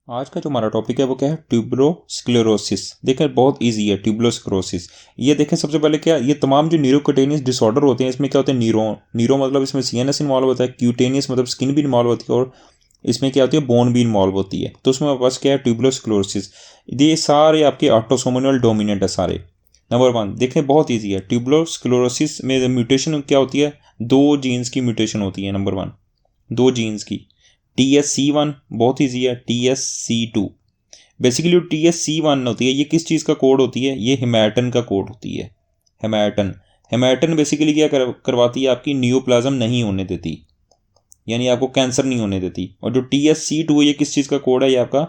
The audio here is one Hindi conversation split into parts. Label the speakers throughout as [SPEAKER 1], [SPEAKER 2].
[SPEAKER 1] आज का जो हमारा टॉपिक है वो क्या है, ट्यूबरोस्क्लेरोसिस। देखें बहुत इजी है ट्यूबरोस्क्लेरोसिस। ये देखें सबसे पहले क्या, ये तमाम जो न्यूरोक्यूटेनियस डिसऑर्डर होते हैं इसमें क्या होते हैं, न्यूरो मतलब इसमें सीएनएस इन्वॉल्व होता है, क्यूटेनियस मतलब स्किन भी इन्वॉल्व होती है, और इसमें क्या होती है, बोन भी इन्वॉल्व होती है। तो उसमें बस क्या है, ट्यूबरोस्क्लेरोसिस। ये सारे आपके ऑटोसोमल डोमिनेंट है सारे। नंबर 1 देखें बहुत ईजी है, ट्यूबरोस्क्लेरोसिस में म्यूटेशन क्या होती है, 2 जीन्स की म्यूटेशन होती है। नंबर 1 2 जीन्स की। TSC1 बहुत ईजी है, TSC2। बेसिकली TSC1 होती है, ये किस चीज़ का कोड होती है, ये हेमाटन का कोड होती है। हेमाटन बेसिकली क्या करवाती है, आपकी न्यूप्लाज्म नहीं होने देती, यानी आपको कैंसर नहीं होने देती। और जो TSC2 है ये किस चीज़ का कोड है, ये आपका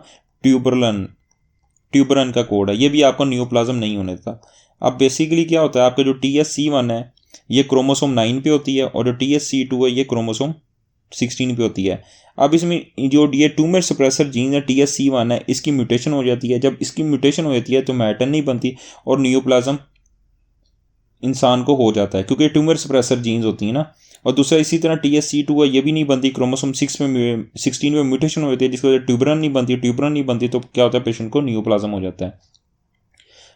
[SPEAKER 1] ट्यूबरन का कोड है, ये भी आपको न्यूप्लाज्म नहीं होने देता। अब बेसिकली क्या होता है, आपका जो TSC1 है ये क्रोमोसोम 9 पे होती है, और जो TSC2 है ये क्रोमोसोम 16 पे होती है। अब इसमें जो ये ट्यूमर सप्रेसर जीन है TSC1 है, इसकी म्यूटेशन हो जाती है। जब इसकी म्यूटेशन हो जाती है तो मैटन नहीं बनती और न्यूप्लाज्म इंसान को हो जाता है, क्योंकि ट्यूमर सप्रेसर जीन्स होती हैं ना। और दूसरा इसी तरह TSC2 है, ये भी नहीं बनती, क्रोमोसोम 16 में म्यूटेशन हो जाती है, जिसकी वजह से ट्यूबरन नहीं बनती तो क्या होता है, पेशेंट को न्यूप्लाज्म हो जाता है।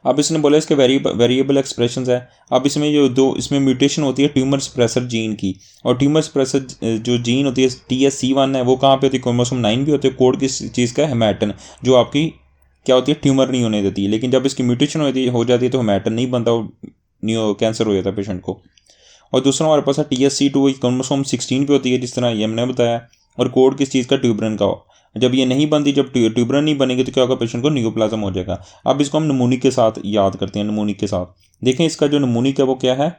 [SPEAKER 1] अब इसने बोला इसके वेरिएबल एक्सप्रेशंस है। अब इसमें जो दो इसमें म्यूटेशन होती है ट्यूमर सप्रेसर जीन की, और ट्यूमर सप्रेसर जो जीन होती है TSC1 है वो कहाँ पे होती है, क्रोमोसोम 9 भी होती है। कोड किस चीज़ का, हेमाटन, जो आपकी क्या होती है, ट्यूमर नहीं होने देती। लेकिन जब इसकी म्यूटेशन हो जाती है तो हेमाटन नहीं बनता, न्यू कैंसर हो जाता है पेशेंट को। और दूसरा हमारे पास है TSC2, क्रोमोसोम 16 पे होती है, जिस तरह ये हमने बताया। और कोड किस चीज़ का, ट्यूबरन का हो। जब ये नहीं बनती, जब ट्यूबरन नहीं बनेगी तो क्या होगा, पेशेंट को न्यूप्लाज्म हो जाएगा। अब इसको हम नमूनिक के साथ याद करते हैं, नमूनिक के साथ देखें इसका जो नमूनिक है वो क्या है,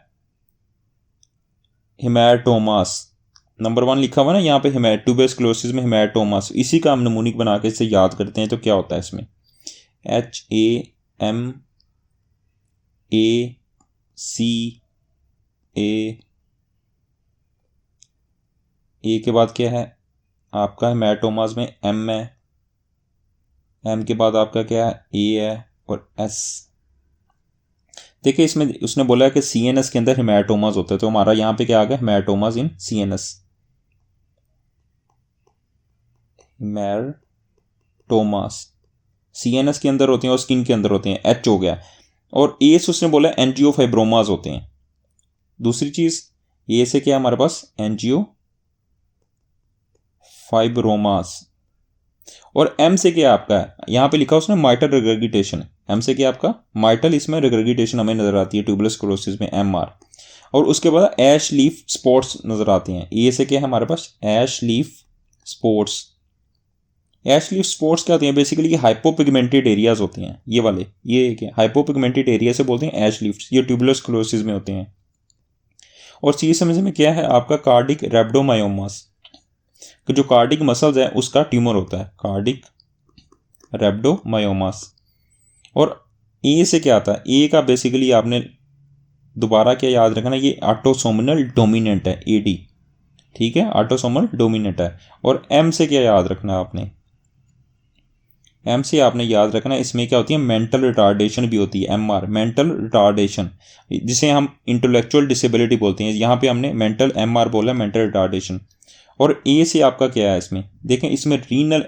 [SPEAKER 1] हेमाटोमास। नंबर 1 लिखा हुआ ना यहाँ पे, ट्यूबरोस्क्लेरोसिस में हेमाटोमास, इसी का हम नमूनिक बना के इससे याद करते हैं। तो क्या होता है इसमें, HAMACA, ए के बाद क्या है आपका, हेमाटोमास में M है, M के बाद आपका क्या है, A है, और S। देखिए इसमें उसने बोला है कि CNS के अंदर हेमाटोमास होते हैं, तो हमारा यहाँ पे क्या आ गया, हेमाटोमास इन CNS, हेमाटोमास CNS के अंदर होते हैं और स्किन के अंदर होते हैं, H हो गया। और A से उसने बोला एंजियोफाइब्रोमास होते हैं। दूसरी चीज़ A से क्या है हमारे पास, एंजियोफाइब्रोमास। और M से क्या आपका है, यहाँ पे लिखा उसने माइटल रिग्रेगिटेशन। M से क्या आपका माइटल, इसमें रिग्रेगिटेशन हमें नजर आती है ट्यूबरोस्क्लेरोसिस में, MR। और उसके बाद ऐश लीफ स्पॉट्स नजर आते हैं। ए से क्या है हमारे पास, ऐश लीफ स्पॉट्स। ऐश लीफ स्पॉट्स क्या होती हैं, बेसिकली ये हाइपोपिगमेंटेड एरियाज होते हैं, ये वाले, ये क्या हाइपोपिगमेंटेड एरिया से बोलते हैं ऐश लीफ, ये ट्यूबरोस्क्लेरोसिस में होते हैं। और सी समझ में क्या है आपका, कार्डिक रेब्डोमायोमास, जो कार्डिक मसल्स है उसका ट्यूमर होता है, कार्डिक रेब्डोमायोमास। और ए से क्या आता है, ए का बेसिकली आपने दोबारा क्या याद रखना, ये ऑटोसोमल डोमिनेंट है, AD, ठीक है, ऑटोसोमल डोमिनेंट है। और M से क्या याद रखना आपने, M से आपने याद रखना इसमें क्या होती है, मेंटल रिटार्डेशन भी होती है, MR, मेंटल रिटार्डेशन, जिसे हम इंटेलेक्चुअल डिसेबिलिटी बोलते हैं। यहाँ पे हमने मेंटल MR बोला, मेंटल रिटार्डेशन। और A से आपका क्या है, इसमें देखें, इसमें रीनल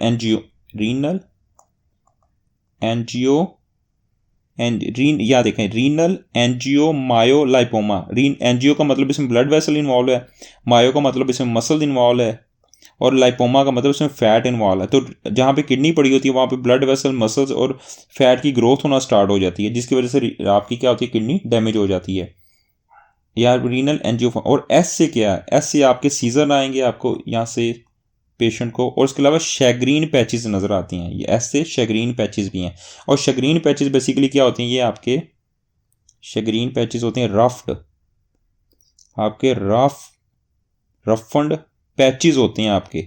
[SPEAKER 1] या देखें रीनल एंजियोमायोलाइपोमा। एंजियो का मतलब इसमें ब्लड वेसल इन्वॉल्व है, मायो का मतलब इसमें मसल इन्वॉल्व है, और लाइपोमा का मतलब इसमें फैट इन्वॉल्व है। तो जहाँ पे किडनी पड़ी होती है वहाँ पे ब्लड वेसल, मसल्स और फैट की ग्रोथ होना स्टार्ट हो जाती है, जिसकी वजह से आपकी क्या होती है, किडनी डैमेज हो जाती है, या रीनल एंजियो। और S से क्या है, S से आपके सीजर आएंगे आपको यहाँ से पेशेंट को, और उसके अलावा शैग्रीन पैचेस नज़र आती हैं, ये S से शैग्रीन पैचेस भी हैं। और शैग्रीन पैचेस बेसिकली क्या होते हैं, ये आपके शैग्रीन पैचेस होते हैं रफ्ड, आपके रफंड पैचेस होते हैं, आपके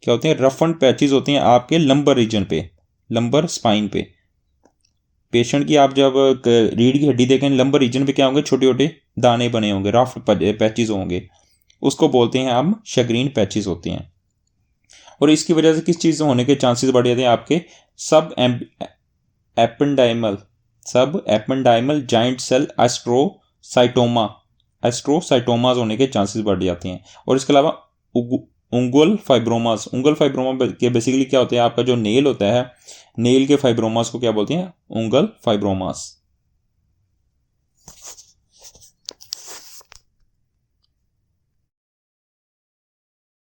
[SPEAKER 1] क्या होते हैं, रफंड पैचेस होते हैं आपके लंबर रीजन पे, लंबर स्पाइन पे। पेशेंट की आप जब रीढ़ की हड्डी देखें, लंबर रीजन पे क्या होंगे, छोटे छोटे दाने बने होंगे, रफ पैचेस होंगे, उसको बोलते हैं हम शैग्रीन पैचेस होते हैं। और इसकी वजह से किस चीज़ से होने के चांसेस बढ़ जाते हैं, आपके सब एपेंडाइमल जॉइंट सेल एस्ट्रोसाइटोमास होने के चांसेस बढ़ जाते हैं। और इसके अलावा उंगुल फाइब्रोमास। उंगल फाइब्रोमा के बेसिकली क्या होते हैं, आपका जो नेल होता है, नेल के फाइब्रोमास को क्या बोलते हैं, उंगल फाइब्रोमास।